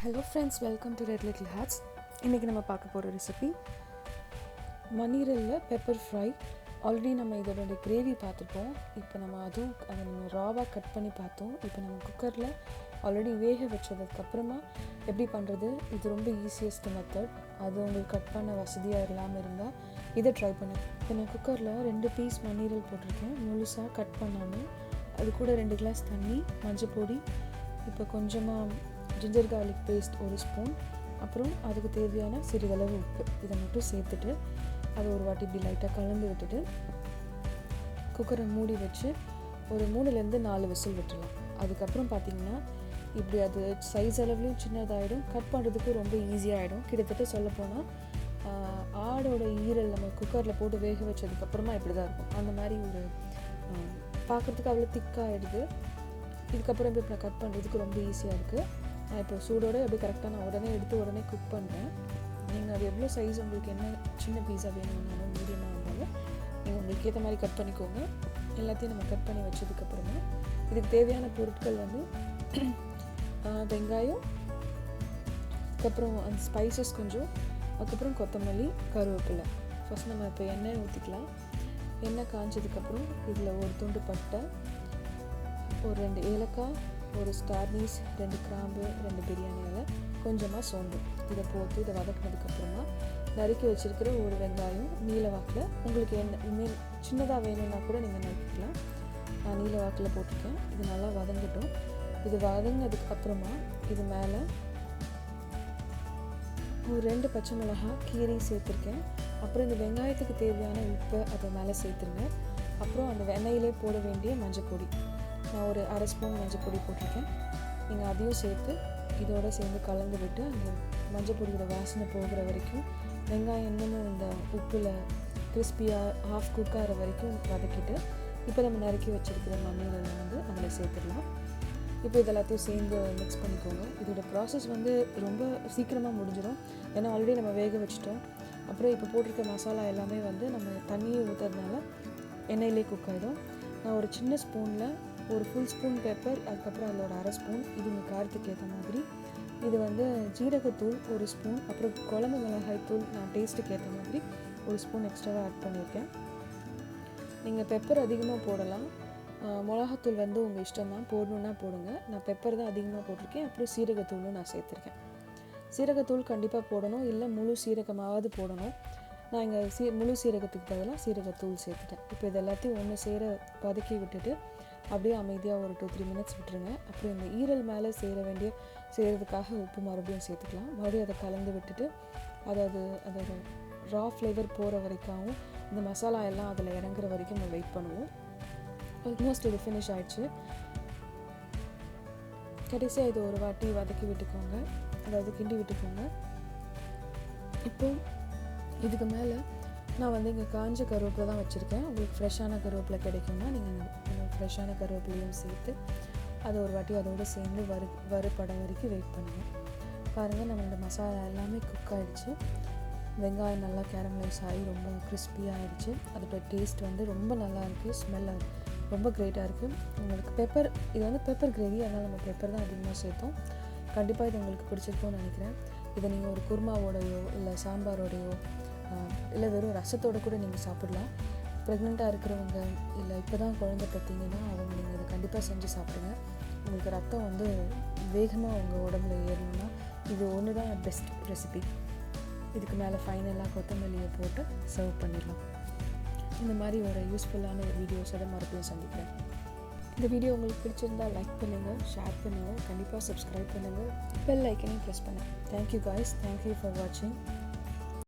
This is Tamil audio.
Hello friends, welcome to red little hearts. இன்றைக்கி நம்ம பார்க்க போகிற ரெசிபி மணீரலில் பெப்பர் ஃப்ரை. ஆல்ரெடி நம்ம இதோடைய கிரேவி பார்த்துருப்போம். இப்போ நம்ம அதை நம்ம ராவாக கட் பண்ணி பார்த்தோம். இப்போ நம்ம குக்கரில் ஆல்ரெடி வேக வச்சதுக்கப்புறமா எப்படி பண்ணுறது, இது ரொம்ப ஈஸியஸ்ட் மெத்தட். அது உங்களுக்கு கட் பண்ண வசதியாக இல்லாமல் இருந்தால் இதை ட்ரை பண்ணுங்கள். இப்போ நான் குக்கரில் 2 பீஸ் மணீரல் போட்டிருக்கேன், முழுசாக கட் பண்ணாமல். அது கூட 2 கிளாஸ் தண்ணி, மஞ்சள் பொடி, இப்போ கொஞ்சமாக ஜிஞ்சர் கார்லிக் பேஸ்ட் 1 ஸ்பூன், அப்புறம் அதுக்கு தேவையான சிறிதளவு உப்பு, இதை மட்டும் சேர்த்துட்டு அதை ஒரு வாட்டி இப்படி லைட்டாக கலந்து விட்டுட்டு குக்கரை மூடி வச்சு ஒரு 3லேருந்து 4 விசில் விட்டுடலாம். அதுக்கப்புறம் பார்த்திங்கன்னா இப்படி அது சைஸ் அளவுலையும் சின்னதாகிடும், கட் பண்ணுறதுக்கு ரொம்ப ஈஸியாகிடும். கிட்டத்தட்ட சொல்லப்போனால் ஆடோட ஈரல் நம்ம குக்கரில் போட்டு வேக வச்சதுக்கப்புறமா இப்படி தான் இருக்கும். அந்த மாதிரி ஒரு பார்க்குறதுக்கு அவ்வளோ திக்காகிடுது. இதுக்கப்புறம் இப்போ நான் கட் பண்ணுறதுக்கு ரொம்ப ஈஸியாக இருக்குது. நான் இப்போ சூடோடு எப்படி கரெக்டாக நான் உடனே எடுத்து உடனே குக் பண்ணுறேன். நீங்கள் அது எவ்வளோ சைஸ் உங்களுக்கு என்ன சின்ன பீஸா வேணும்னாலும் மீடியமாக இருந்தாலும் நீங்கள் உங்களுக்கு ஏற்ற மாதிரி கட் பண்ணிக்கோங்க. எல்லாத்தையும் நம்ம கட் பண்ணி வச்சதுக்கப்புறமா இதுக்கு தேவையான பொருட்கள் வந்து வெங்காயம், அதுக்கப்புறம் அந்த ஸ்பைசஸ் கொஞ்சம், அதுக்கப்புறம் கொத்தமல்லி, கருவேப்பிலை. ஃபஸ்ட் நம்ம இப்போ எண்ணெய் ஊற்றிக்கலாம். எண்ணெய் காய்ஞ்சதுக்கப்புறம் இதில் ஒரு துண்டு பட்டை, ஒரு 2 ஏலக்காய், ஒரு ஸ்டார் நீஸ், 2 கிராம்பு, 2 பிரியாணி இலை, கொஞ்சமாக சோம்பு, இதை போட்டு இதை வதக்கினதுக்கப்புறமா நறுக்கி வச்சுருக்கிற ஒரு வெங்காயம் நீல வாக்கில், உங்களுக்கு என்ன சின்னதாக வேணும்னா கூட நீங்கள் நறுக்கிக்கலாம். நான் நீல வாக்கில் போட்டிருக்கேன். இது நல்லா வதங்கட்டும். இது வதங்கினதுக்கப்புறமா இது மேலே ஒரு 2 பச்சை மிளகாய் கீரை சேர்த்துருக்கேன். அப்புறம் இந்த வெங்காயத்துக்கு தேவையான உப்பை அதை மேலே சேர்த்துருங்க. அப்புறம் அந்த எண்ணெயிலே போட வேண்டிய மஞ்சள் பொடி, நான் ஒரு 1/2 ஸ்பூன் மஞ்சள் பொடி போட்டிருக்கேன். நீங்கள் அதையும் சேர்த்து இதோடு சேர்ந்து கலந்து விட்டு அந்த மஞ்சள் பொடியோட வாசனை போகிற வரைக்கும், வெங்காயம் இன்னும் இந்த உப்பில் கிறிஸ்பியாக ஹாஃப் குக் ஆகிற வரைக்கும் வதக்கிட்டு இப்போ நம்ம நறுக்கி வச்சுருக்கிற மணீரலை வந்து அதில் சேர்த்துடலாம். இப்போ இது எல்லாத்தையும் சேர்ந்து மிக்ஸ் பண்ணிக்கோங்க. இதோட ப்ராசஸ் வந்து ரொம்ப சீக்கிரமாக முடிஞ்சிடும், ஏன்னா ஆல்ரெடி நம்ம வேக வச்சுட்டோம். அப்புறம் இப்போ போட்டிருக்க மசாலா எல்லாமே வந்து நம்ம தண்ணியை ஊற்றுறதுனால எண்ணெயிலே குக் ஆகிடும். நான் ஒரு சின்ன ஸ்பூனில் ஒரு ஃபுல் ஸ்பூன் பெப்பர், அதுக்கப்புறம் அதில் ஒரு 1/2 ஸ்பூன், இது உங்கள் காரத்துக்கு ஏற்ற மாதிரி, இது வந்து ஜீரகத்தூள் 1 ஸ்பூன், அப்புறம் குழம்பு மிளகாய் தூள் நான் டேஸ்ட்டுக்கு ஏற்ற மாதிரி 1 ஸ்பூன் எக்ஸ்ட்ராவாக ஆட் பண்ணியிருக்கேன். நீங்கள் பெப்பர் அதிகமாக போடலாம், மிளகாத்தூள் வந்து உங்கள் இஷ்டம் தான், போடணுன்னா போடுங்க. நான் பெப்பர் தான் அதிகமாக போட்டிருக்கேன். அப்புறம் சீரகத்தூளும் நான் சேர்த்துருக்கேன். சீரகத்தூள் கண்டிப்பாக போடணும், இல்லை முழு சீரகமாவது போடணும். நான் இங்கே முழு சீரகத்துக்கு பதிலாக சீரகத்தூள் சேர்த்துட்டேன். இப்போ இது எல்லாத்தையும் ஒன்று சேர வதக்கி விட்டுட்டு அப்படியே அமைதியாக ஒரு 2-3 மினிட்ஸ் விட்டுருங்க. அப்புறம் இந்த ஈரல் மேலே செய்கிறதுக்காக உப்பு மறுபடியும் சேர்த்துக்கலாம். மறுபடியும் அதை கலந்து விட்டுட்டு அதோட ரா ஃப்ளேவர் போகிற வரைக்கும், இந்த மசாலா எல்லாம் அதில் இறங்குற வரைக்கும் நம்ம வெயிட் பண்ணுவோம். ஆல்மோஸ்ட் இது ஃபினிஷ் ஆகிடுச்சு. கடைசியாக இது ஒரு வாட்டி வதக்கி விட்டுக்கோங்க, அதாவது கிண்டி விட்டுக்கோங்க. இப்போ இதுக்கு மேலே நான் வந்து இங்கே காஞ்ச கருவேப்பிலை தான் வச்சுருக்கேன். உங்களுக்கு ஃப்ரெஷ்ஷான கருவேப்பிலை கிடைக்கும்னா நீங்கள் ஃப்ரெஷ்ஷான கருவேப்பிலையும் சேர்த்து அதை ஒரு வாட்டி அதோடு சேர்ந்து வறுபடம் வரைக்கும் வெயிட் பண்ணுங்கள். பாருங்கள், நம்மளோட மசாலா எல்லாமே குக் ஆகிடுச்சு. வெங்காயம் நல்லா கேரமலைஸ் ஆகி ரொம்ப கிறிஸ்பியாக ஆகிடுச்சு. அதோட டேஸ்ட் வந்து ரொம்ப நல்லா இருக்குது, ஸ்மெல் ரொம்ப க்ரேட்டாக இருக்குது. உங்களுக்கு இது வந்து பெப்பர் கிரேவி, அதனால் நம்ம பெப்பர் தான் அதிகமாக சேர்த்தோம். கண்டிப்பாக இது உங்களுக்கு பிடிச்சிருக்கும்னு நினைக்கிறேன். இதை நீங்கள் ஒரு குருமாவோடையோ இல்லை சாம்பாரோடையோ இல்லை வெறும் ரசத்தோடு கூட நீங்கள் சாப்பிடலாம். ப்ரெக்னெண்ட்டாக இருக்கிறவங்க இல்லை இப்போ தான் குழந்தை பார்த்தீங்கன்னா நீங்கள் இதை கண்டிப்பாக செஞ்சு சாப்பிடுங்க. உங்களுக்கு ரத்தம் வந்து வேகமாக உங்கள் உடம்புல ஏறணும்னா இது ஒன்று தான் பெஸ்ட் ரெசிபி. இதுக்கு மேலே ஃபைனலாக கொத்தமல்லியை போட்டு சர்வ் பண்ணிடலாம். இந்த மாதிரி ஒரு யூஸ்ஃபுல்லான ஒரு வீடியோஸோட மறுபடியும் சந்திக்கிறேன். இந்த வீடியோ உங்களுக்கு பிடிச்சிருந்தால் லைக் பண்ணுங்கள், ஷேர் பண்ணுங்கள், கண்டிப்பாக சப்ஸ்கிரைப் பண்ணுங்கள், பெல் ஐக்கனையும் ப்ரெஸ் பண்ணுங்கள். தேங்க்யூ காய்ஸ், தேங்க்யூ ஃபார் வாட்சிங்.